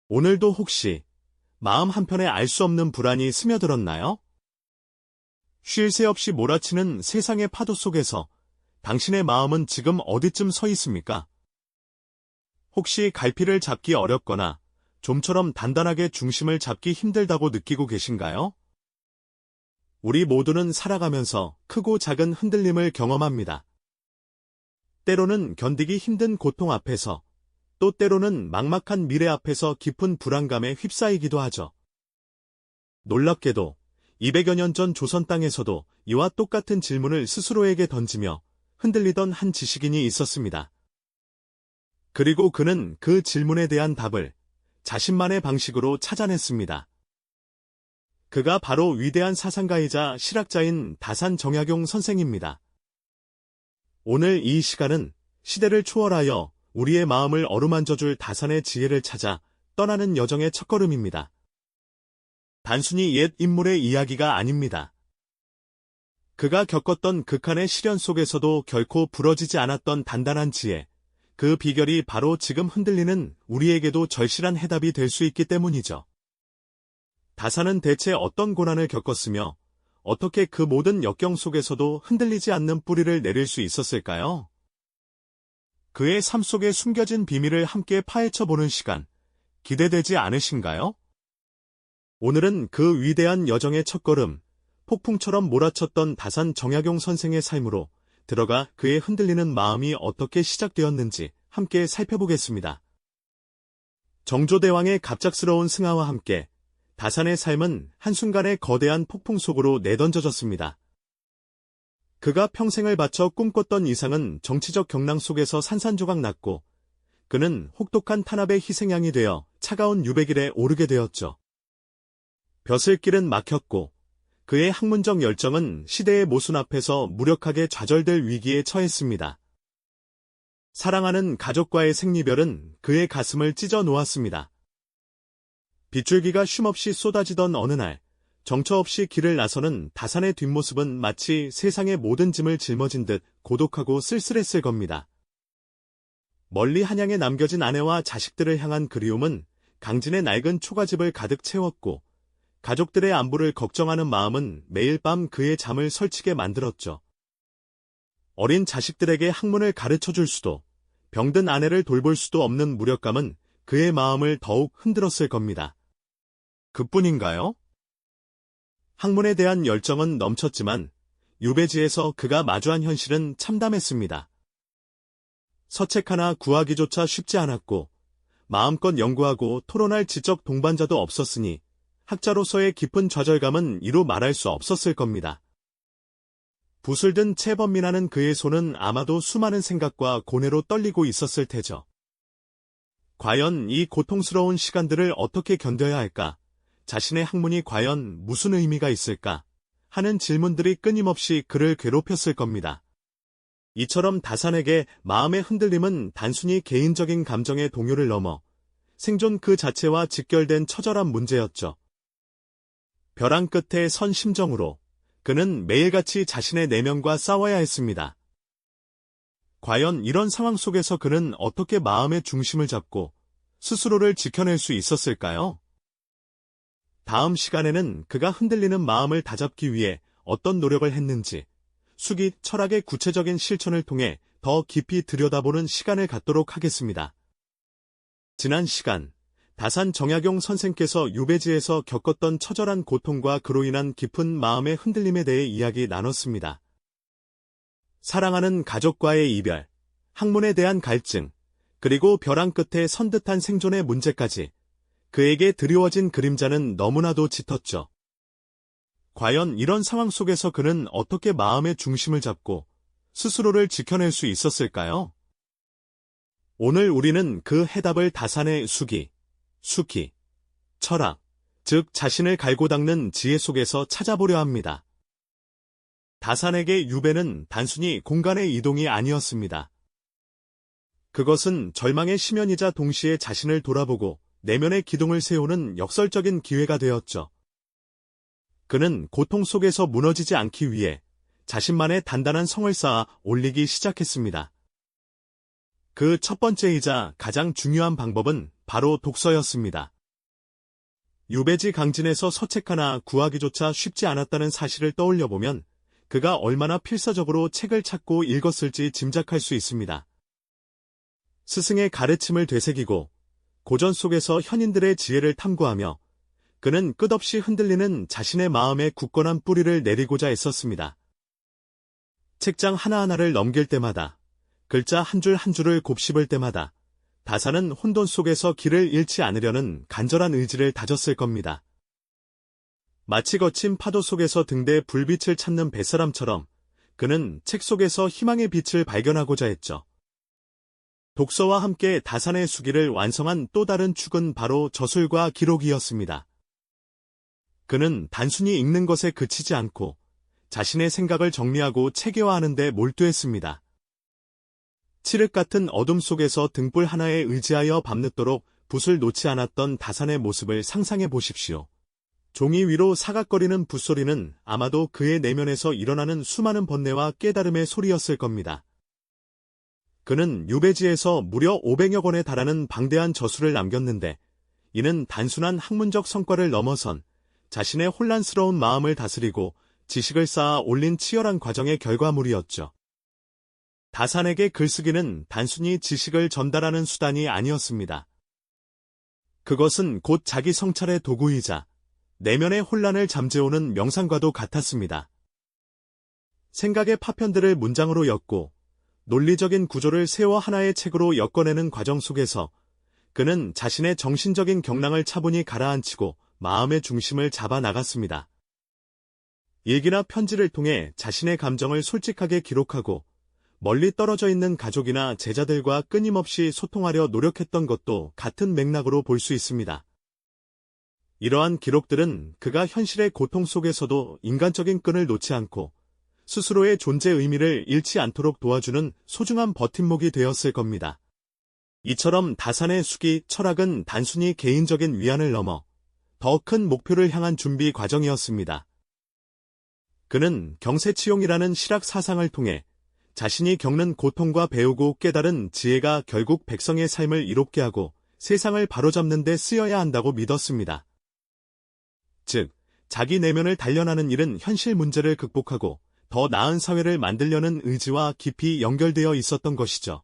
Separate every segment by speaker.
Speaker 1: 오늘도 혹시 마음 한편에 알 수 없는 불안이 스며들었나요? 쉴 새 없이 몰아치는 세상의 파도 속에서 당신의 마음은 지금 어디쯤 서 있습니까? 혹시 갈피를 잡기 어렵거나 좀처럼 단단하게 중심을 잡기 힘들다고 느끼고 계신가요? 우리 모두는 살아가면서 크고 작은 흔들림을 경험합니다. 때로는 견디기 힘든 고통 앞에서, 또 때로는 막막한 미래 앞에서 깊은 불안감에 휩싸이기도 하죠. 놀랍게도 200여 년 전 조선 땅에서도 이와 똑같은 질문을 스스로에게 던지며 흔들리던 한 지식인이 있었습니다. 그리고 그는 그 질문에 대한 답을 자신만의 방식으로 찾아냈습니다. 그가 바로 위대한 사상가이자 실학자인 다산 정약용 선생입니다. 오늘 이 시간은 시대를 초월하여 우리의 마음을 어루만져줄 다산의 지혜를 찾아 떠나는 여정의 첫걸음입니다. 단순히 옛 인물의 이야기가 아닙니다. 그가 겪었던 극한의 시련 속에서도 결코 부러지지 않았던 단단한 지혜, 그 비결이 바로 지금 흔들리는 우리에게도 절실한 해답이 될 수 있기 때문이죠. 다산은 대체 어떤 고난을 겪었으며 어떻게 그 모든 역경 속에서도 흔들리지 않는 뿌리를 내릴 수 있었을까요? 그의 삶 속에 숨겨진 비밀을 함께 파헤쳐보는 시간, 기대되지 않으신가요? 오늘은 그 위대한 여정의 첫걸음, 폭풍처럼 몰아쳤던 다산 정약용 선생의 삶으로 들어가 그의 흔들리는 마음이 어떻게 시작되었는지 함께 살펴보겠습니다. 정조대왕의 갑작스러운 승하와 함께 다산의 삶은 한순간에 거대한 폭풍 속으로 내던져졌습니다. 그가 평생을 바쳐 꿈꿨던 이상은 정치적 경랑 속에서 산산조각 났고, 그는 혹독한 탄압의 희생양이 되어 차가운 유배길에 오르게 되었죠. 벼슬길은 막혔고, 그의 학문적 열정은 시대의 모순 앞에서 무력하게 좌절될 위기에 처했습니다. 사랑하는 가족과의 생리별은 그의 가슴을 찢어 놓았습니다. 빗줄기가 쉼없이 쏟아지던 어느 날, 정처 없이 길을 나서는 다산의 뒷모습은 마치 세상의 모든 짐을 짊어진 듯 고독하고 쓸쓸했을 겁니다. 멀리 한양에 남겨진 아내와 자식들을 향한 그리움은 강진의 낡은 초가집을 가득 채웠고, 가족들의 안부를 걱정하는 마음은 매일 밤 그의 잠을 설치게 만들었죠. 어린 자식들에게 학문을 가르쳐줄 수도, 병든 아내를 돌볼 수도 없는 무력감은 그의 마음을 더욱 흔들었을 겁니다. 그뿐인가요? 학문에 대한 열정은 넘쳤지만 유배지에서 그가 마주한 현실은 참담했습니다. 서책 하나 구하기조차 쉽지 않았고 마음껏 연구하고 토론할 지적 동반자도 없었으니 학자로서의 깊은 좌절감은 이루 말할 수 없었을 겁니다. 붓을 든 채 번민하는 그의 손은 아마도 수많은 생각과 고뇌로 떨리고 있었을 테죠. 과연 이 고통스러운 시간들을 어떻게 견뎌야 할까? 자신의 학문이 과연 무슨 의미가 있을까? 하는 질문들이 끊임없이 그를 괴롭혔을 겁니다. 이처럼 다산에게 마음의 흔들림은 단순히 개인적인 감정의 동요를 넘어 생존 그 자체와 직결된 처절한 문제였죠. 벼랑 끝에 선 심정으로 그는 매일같이 자신의 내면과 싸워야 했습니다. 과연 이런 상황 속에서 그는 어떻게 마음의 중심을 잡고 스스로를 지켜낼 수 있었을까요? 다음 시간에는 그가 흔들리는 마음을 다잡기 위해 어떤 노력을 했는지 수기 철학의 구체적인 실천을 통해 더 깊이 들여다보는 시간을 갖도록 하겠습니다. 지난 시간, 다산 정약용 선생께서 유배지에서 겪었던 처절한 고통과 그로 인한 깊은 마음의 흔들림에 대해 이야기 나눴습니다. 사랑하는 가족과의 이별, 학문에 대한 갈증, 그리고 벼랑 끝에 선 듯한 생존의 문제까지 그에게 드리워진 그림자는 너무나도 짙었죠. 과연 이런 상황 속에서 그는 어떻게 마음의 중심을 잡고 스스로를 지켜낼 수 있었을까요? 오늘 우리는 그 해답을 다산의 수기, 철학, 즉 자신을 갈고 닦는 지혜 속에서 찾아보려 합니다. 다산에게 유배는 단순히 공간의 이동이 아니었습니다. 그것은 절망의 심연이자 동시에 자신을 돌아보고 내면의 기둥을 세우는 역설적인 기회가 되었죠. 그는 고통 속에서 무너지지 않기 위해 자신만의 단단한 성을 쌓아 올리기 시작했습니다. 그 첫 번째이자 가장 중요한 방법은 바로 독서였습니다. 유배지 강진에서 서책 하나 구하기조차 쉽지 않았다는 사실을 떠올려보면 그가 얼마나 필사적으로 책을 찾고 읽었을지 짐작할 수 있습니다. 스승의 가르침을 되새기고 고전 속에서 현인들의 지혜를 탐구하며 그는 끝없이 흔들리는 자신의 마음의 굳건한 뿌리를 내리고자 애썼습니다. 책장 하나하나를 넘길 때마다, 글자 한 줄 한 줄을 곱씹을 때마다 다사는 혼돈 속에서 길을 잃지 않으려는 간절한 의지를 다졌을 겁니다. 마치 거친 파도 속에서 등대에 불빛을 찾는 뱃사람처럼 그는 책 속에서 희망의 빛을 발견하고자 했죠. 독서와 함께 다산의 수기를 완성한 또 다른 축은 바로 저술과 기록이었습니다. 그는 단순히 읽는 것에 그치지 않고 자신의 생각을 정리하고 체계화하는 데 몰두했습니다. 칠흑 같은 어둠 속에서 등불 하나에 의지하여 밤늦도록 붓을 놓지 않았던 다산의 모습을 상상해 보십시오. 종이 위로 사각거리는 붓소리는 아마도 그의 내면에서 일어나는 수많은 번뇌와 깨달음의 소리였을 겁니다. 그는 유배지에서 무려 500여 권에 달하는 방대한 저술을 남겼는데 이는 단순한 학문적 성과를 넘어선 자신의 혼란스러운 마음을 다스리고 지식을 쌓아 올린 치열한 과정의 결과물이었죠. 다산에게 글쓰기는 단순히 지식을 전달하는 수단이 아니었습니다. 그것은 곧 자기 성찰의 도구이자 내면의 혼란을 잠재우는 명상과도 같았습니다. 생각의 파편들을 문장으로 엮고 논리적인 구조를 세워 하나의 책으로 엮어내는 과정 속에서 그는 자신의 정신적인 경랑을 차분히 가라앉히고 마음의 중심을 잡아 나갔습니다. 일기나 편지를 통해 자신의 감정을 솔직하게 기록하고 멀리 떨어져 있는 가족이나 제자들과 끊임없이 소통하려 노력했던 것도 같은 맥락으로 볼 수 있습니다. 이러한 기록들은 그가 현실의 고통 속에서도 인간적인 끈을 놓지 않고 스스로의 존재 의미를 잃지 않도록 도와주는 소중한 버팀목이 되었을 겁니다. 이처럼 다산의 수기, 철학은 단순히 개인적인 위안을 넘어 더 큰 목표를 향한 준비 과정이었습니다. 그는 경세치용이라는 실학 사상을 통해 자신이 겪는 고통과 배우고 깨달은 지혜가 결국 백성의 삶을 이롭게 하고 세상을 바로잡는 데 쓰여야 한다고 믿었습니다. 즉, 자기 내면을 단련하는 일은 현실 문제를 극복하고 더 나은 사회를 만들려는 의지와 깊이 연결되어 있었던 것이죠.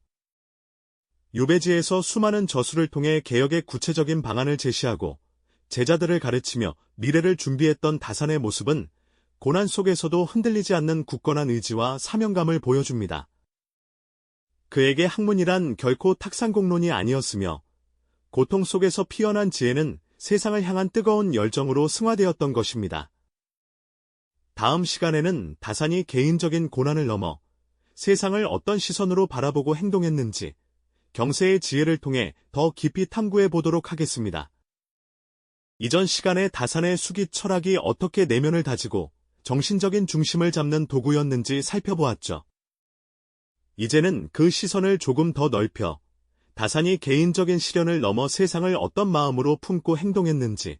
Speaker 1: 유배지에서 수많은 저술을 통해 개혁의 구체적인 방안을 제시하고 제자들을 가르치며 미래를 준비했던 다산의 모습은 고난 속에서도 흔들리지 않는 굳건한 의지와 사명감을 보여줍니다. 그에게 학문이란 결코 탁상공론이 아니었으며 고통 속에서 피어난 지혜는 세상을 향한 뜨거운 열정으로 승화되었던 것입니다. 다음 시간에는 다산이 개인적인 고난을 넘어 세상을 어떤 시선으로 바라보고 행동했는지 경세의 지혜를 통해 더 깊이 탐구해 보도록 하겠습니다. 이전 시간에 다산의 수기 철학이 어떻게 내면을 다지고 정신적인 중심을 잡는 도구였는지 살펴보았죠. 이제는 그 시선을 조금 더 넓혀 다산이 개인적인 시련을 넘어 세상을 어떤 마음으로 품고 행동했는지,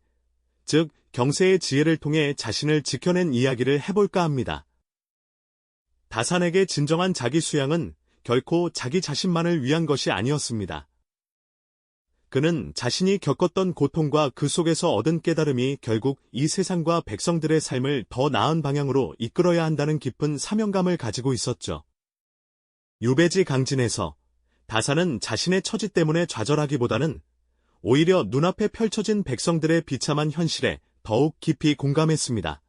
Speaker 1: 즉 경세의 지혜를 통해 자신을 지켜낸 이야기를 해볼까 합니다. 다산에게 진정한 자기 수양은 결코 자기 자신만을 위한 것이 아니었습니다. 그는 자신이 겪었던 고통과 그 속에서 얻은 깨달음이 결국 이 세상과 백성들의 삶을 더 나은 방향으로 이끌어야 한다는 깊은 사명감을 가지고 있었죠. 유배지 강진에서 다산은 자신의 처지 때문에 좌절하기보다는 오히려 눈앞에 펼쳐진 백성들의 비참한 현실에 더욱 깊이 공감했습니다.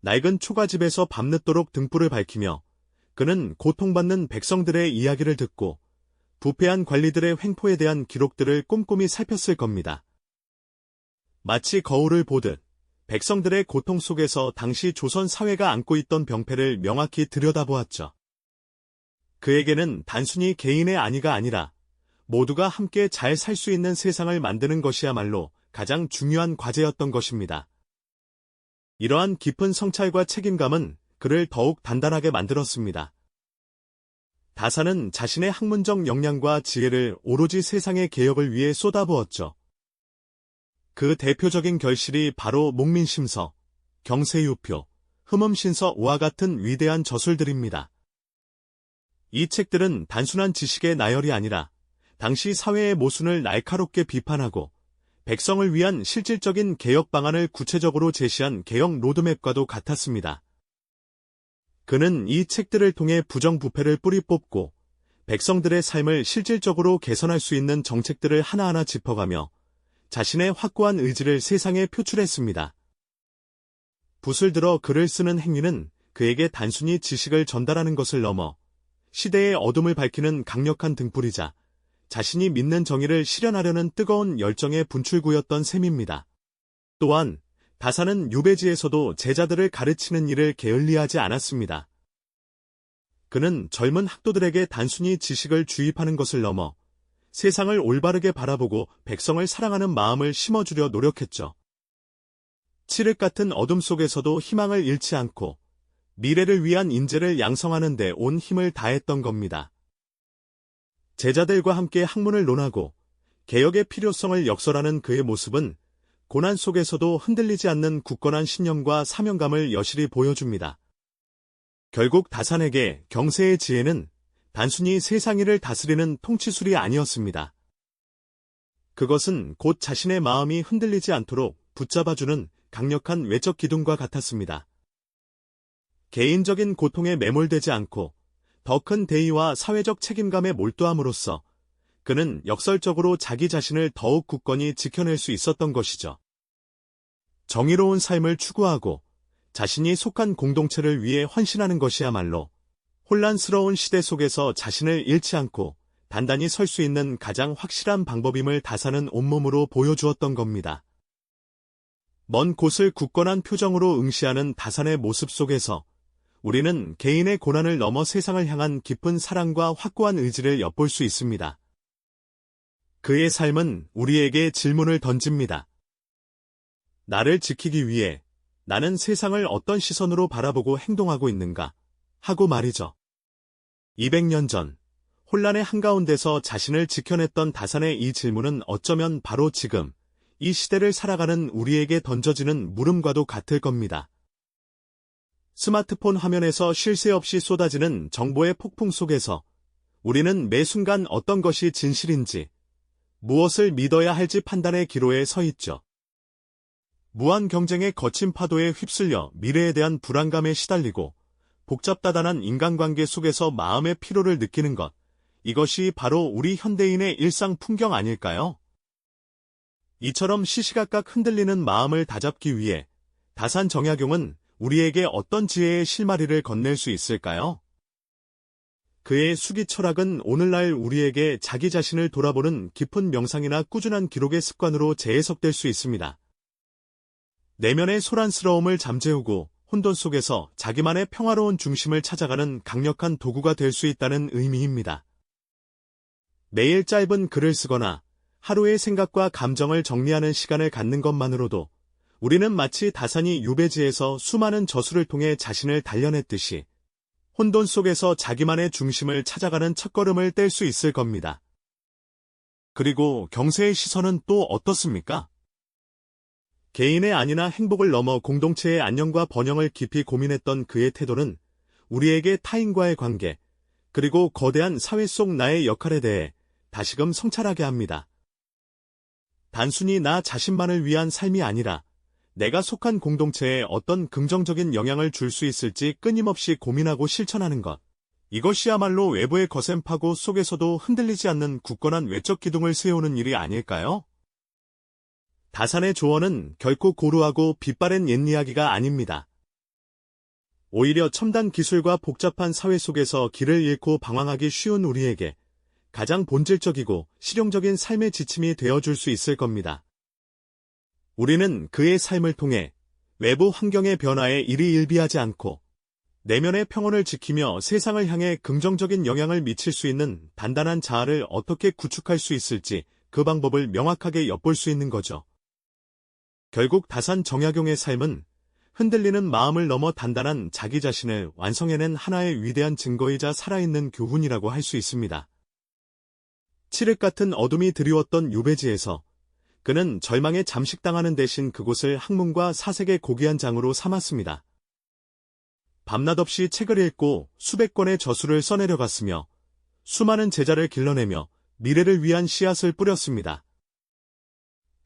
Speaker 1: 낡은 초가집에서 밤늦도록 등불을 밝히며 그는 고통받는 백성들의 이야기를 듣고 부패한 관리들의 횡포에 대한 기록들을 꼼꼼히 살폈을 겁니다. 마치 거울을 보듯 백성들의 고통 속에서 당시 조선 사회가 안고 있던 병폐를 명확히 들여다보았죠. 그에게는 단순히 개인의 안위가 아니라 모두가 함께 잘 살 수 있는 세상을 만드는 것이야말로 가장 중요한 과제였던 것입니다. 이러한 깊은 성찰과 책임감은 그를 더욱 단단하게 만들었습니다. 다산은 자신의 학문적 역량과 지혜를 오로지 세상의 개혁을 위해 쏟아부었죠. 그 대표적인 결실이 바로 목민심서, 경세유표, 흠음신서와 같은 위대한 저술들입니다. 이 책들은 단순한 지식의 나열이 아니라 당시 사회의 모순을 날카롭게 비판하고 백성을 위한 실질적인 개혁 방안을 구체적으로 제시한 개혁 로드맵과도 같았습니다. 그는 이 책들을 통해 부정부패를 뿌리 뽑고 백성들의 삶을 실질적으로 개선할 수 있는 정책들을 하나하나 짚어가며 자신의 확고한 의지를 세상에 표출했습니다. 붓을 들어 글을 쓰는 행위는 그에게 단순히 지식을 전달하는 것을 넘어 시대의 어둠을 밝히는 강력한 등불이자 자신이 믿는 정의를 실현하려는 뜨거운 열정의 분출구였던 셈입니다. 또한 다산은 유배지에서도 제자들을 가르치는 일을 게을리하지 않았습니다. 그는 젊은 학도들에게 단순히 지식을 주입하는 것을 넘어 세상을 올바르게 바라보고 백성을 사랑하는 마음을 심어주려 노력했죠. 칠흑 같은 어둠 속에서도 희망을 잃지 않고 미래를 위한 인재를 양성하는 데 온 힘을 다했던 겁니다. 제자들과 함께 학문을 논하고 개혁의 필요성을 역설하는 그의 모습은 고난 속에서도 흔들리지 않는 굳건한 신념과 사명감을 여실히 보여줍니다. 결국 다산에게 경세의 지혜는 단순히 세상 일을 다스리는 통치술이 아니었습니다. 그것은 곧 자신의 마음이 흔들리지 않도록 붙잡아주는 강력한 외적 기둥과 같았습니다. 개인적인 고통에 매몰되지 않고 더 큰 대의와 사회적 책임감에 몰두함으로써 그는 역설적으로 자기 자신을 더욱 굳건히 지켜낼 수 있었던 것이죠. 정의로운 삶을 추구하고 자신이 속한 공동체를 위해 헌신하는 것이야말로 혼란스러운 시대 속에서 자신을 잃지 않고 단단히 설 수 있는 가장 확실한 방법임을 다산은 온몸으로 보여주었던 겁니다. 먼 곳을 굳건한 표정으로 응시하는 다산의 모습 속에서 우리는 개인의 고난을 넘어 세상을 향한 깊은 사랑과 확고한 의지를 엿볼 수 있습니다. 그의 삶은 우리에게 질문을 던집니다. 나를 지키기 위해 나는 세상을 어떤 시선으로 바라보고 행동하고 있는가 하고 말이죠. 200년 전 혼란의 한가운데서 자신을 지켜냈던 다산의 이 질문은 어쩌면 바로 지금 이 시대를 살아가는 우리에게 던져지는 물음과도 같을 겁니다. 스마트폰 화면에서 쉴 새 없이 쏟아지는 정보의 폭풍 속에서 우리는 매 순간 어떤 것이 진실인지, 무엇을 믿어야 할지 판단의 기로에 서 있죠. 무한 경쟁의 거친 파도에 휩쓸려 미래에 대한 불안감에 시달리고 복잡다단한 인간관계 속에서 마음의 피로를 느끼는 것, 이것이 바로 우리 현대인의 일상 풍경 아닐까요? 이처럼 시시각각 흔들리는 마음을 다잡기 위해 다산 정약용은 우리에게 어떤 지혜의 실마리를 건넬 수 있을까요? 그의 수기 철학은 오늘날 우리에게 자기 자신을 돌아보는 깊은 명상이나 꾸준한 기록의 습관으로 재해석될 수 있습니다. 내면의 소란스러움을 잠재우고 혼돈 속에서 자기만의 평화로운 중심을 찾아가는 강력한 도구가 될 수 있다는 의미입니다. 매일 짧은 글을 쓰거나 하루의 생각과 감정을 정리하는 시간을 갖는 것만으로도 우리는 마치 다산이 유배지에서 수많은 저수를 통해 자신을 단련했듯이 혼돈 속에서 자기만의 중심을 찾아가는 첫걸음을 뗄 수 있을 겁니다. 그리고 경세의 시선은 또 어떻습니까? 개인의 안위나 행복을 넘어 공동체의 안녕과 번영을 깊이 고민했던 그의 태도는 우리에게 타인과의 관계, 그리고 거대한 사회 속 나의 역할에 대해 다시금 성찰하게 합니다. 단순히 나 자신만을 위한 삶이 아니라 내가 속한 공동체에 어떤 긍정적인 영향을 줄 수 있을지 끊임없이 고민하고 실천하는 것. 이것이야말로 외부의 거센 파고 속에서도 흔들리지 않는 굳건한 외적 기둥을 세우는 일이 아닐까요? 다산의 조언은 결코 고루하고 빛바랜 옛 이야기가 아닙니다. 오히려 첨단 기술과 복잡한 사회 속에서 길을 잃고 방황하기 쉬운 우리에게 가장 본질적이고 실용적인 삶의 지침이 되어줄 수 있을 겁니다. 우리는 그의 삶을 통해 외부 환경의 변화에 일희일비하지 않고 내면의 평온을 지키며 세상을 향해 긍정적인 영향을 미칠 수 있는 단단한 자아를 어떻게 구축할 수 있을지 그 방법을 명확하게 엿볼 수 있는 거죠. 결국 다산 정약용의 삶은 흔들리는 마음을 넘어 단단한 자기 자신을 완성해낸 하나의 위대한 증거이자 살아있는 교훈이라고 할 수 있습니다. 칠흑 같은 어둠이 드리웠던 유배지에서 그는 절망에 잠식당하는 대신 그곳을 학문과 사색의 고귀한 장으로 삼았습니다. 밤낮 없이 책을 읽고 수백 권의 저술을 써내려갔으며 수많은 제자를 길러내며 미래를 위한 씨앗을 뿌렸습니다.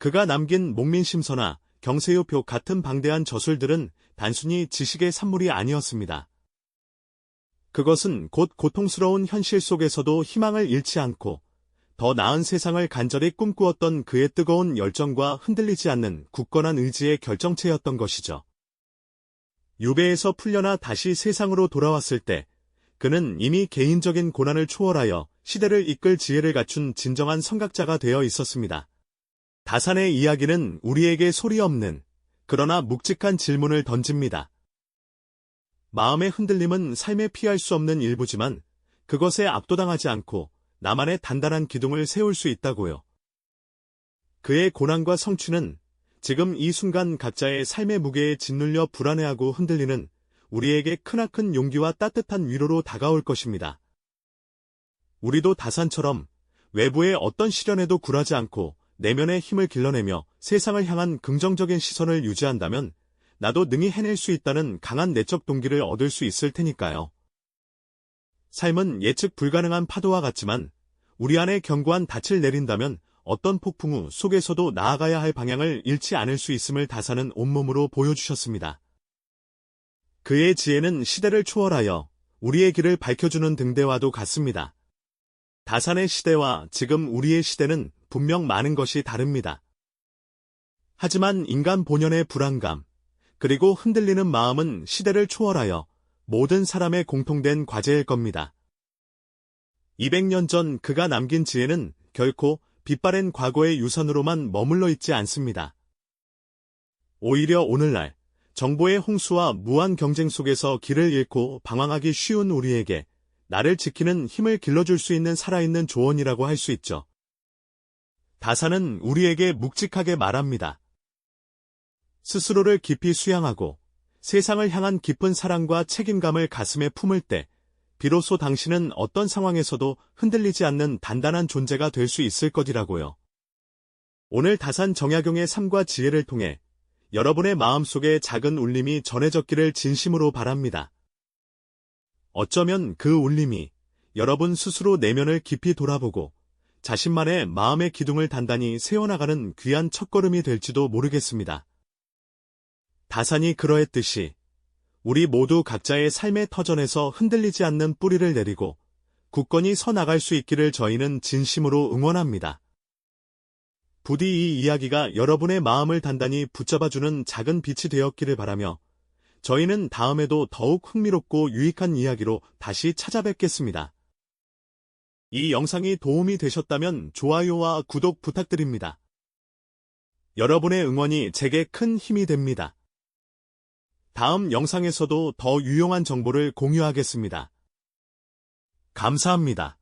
Speaker 1: 그가 남긴 목민심서나 경세요표 같은 방대한 저술들은 단순히 지식의 산물이 아니었습니다. 그것은 곧 고통스러운 현실 속에서도 희망을 잃지 않고 더 나은 세상을 간절히 꿈꾸었던 그의 뜨거운 열정과 흔들리지 않는 굳건한 의지의 결정체였던 것이죠. 유배에서 풀려나 다시 세상으로 돌아왔을 때 그는 이미 개인적인 고난을 초월하여 시대를 이끌 지혜를 갖춘 진정한 선각자가 되어 있었습니다. 다산의 이야기는 우리에게 소리 없는 그러나 묵직한 질문을 던집니다. 마음의 흔들림은 삶에 피할 수 없는 일부지만 그것에 압도당하지 않고 나만의 단단한 기둥을 세울 수 있다고요. 그의 고난과 성취는 지금 이 순간 각자의 삶의 무게에 짓눌려 불안해하고 흔들리는 우리에게 크나큰 용기와 따뜻한 위로로 다가올 것입니다. 우리도 다산처럼 외부의 어떤 시련에도 굴하지 않고 내면의 힘을 길러내며 세상을 향한 긍정적인 시선을 유지한다면 나도 능히 해낼 수 있다는 강한 내적 동기를 얻을 수 있을 테니까요. 삶은 예측 불가능한 파도와 같지만 우리 안에 견고한 닻을 내린다면 어떤 폭풍우 속에서도 나아가야 할 방향을 잃지 않을 수 있음을 다산은 온몸으로 보여주셨습니다. 그의 지혜는 시대를 초월하여 우리의 길을 밝혀주는 등대와도 같습니다. 다산의 시대와 지금 우리의 시대는 분명 많은 것이 다릅니다. 하지만 인간 본연의 불안감, 그리고 흔들리는 마음은 시대를 초월하여 모든 사람의 공통된 과제일 겁니다. 200년 전 그가 남긴 지혜는 결코 빛바랜 과거의 유산으로만 머물러 있지 않습니다. 오히려 오늘날 정보의 홍수와 무한 경쟁 속에서 길을 잃고 방황하기 쉬운 우리에게 나를 지키는 힘을 길러줄 수 있는 살아있는 조언이라고 할 수 있죠. 다산은 우리에게 묵직하게 말합니다. 스스로를 깊이 수양하고 세상을 향한 깊은 사랑과 책임감을 가슴에 품을 때 비로소 당신은 어떤 상황에서도 흔들리지 않는 단단한 존재가 될 수 있을 것이라고요. 오늘 다산 정약용의 삶과 지혜를 통해 여러분의 마음속에 작은 울림이 전해졌기를 진심으로 바랍니다. 어쩌면 그 울림이 여러분 스스로 내면을 깊이 돌아보고 자신만의 마음의 기둥을 단단히 세워나가는 귀한 첫걸음이 될지도 모르겠습니다. 다산이 그러했듯이 우리 모두 각자의 삶의 터전에서 흔들리지 않는 뿌리를 내리고 굳건히 서 나갈 수 있기를 저희는 진심으로 응원합니다. 부디 이 이야기가 여러분의 마음을 단단히 붙잡아주는 작은 빛이 되었기를 바라며 저희는 다음에도 더욱 흥미롭고 유익한 이야기로 다시 찾아뵙겠습니다. 이 영상이 도움이 되셨다면 좋아요와 구독 부탁드립니다. 여러분의 응원이 제게 큰 힘이 됩니다. 다음 영상에서도 더 유용한 정보를 공유하겠습니다. 감사합니다.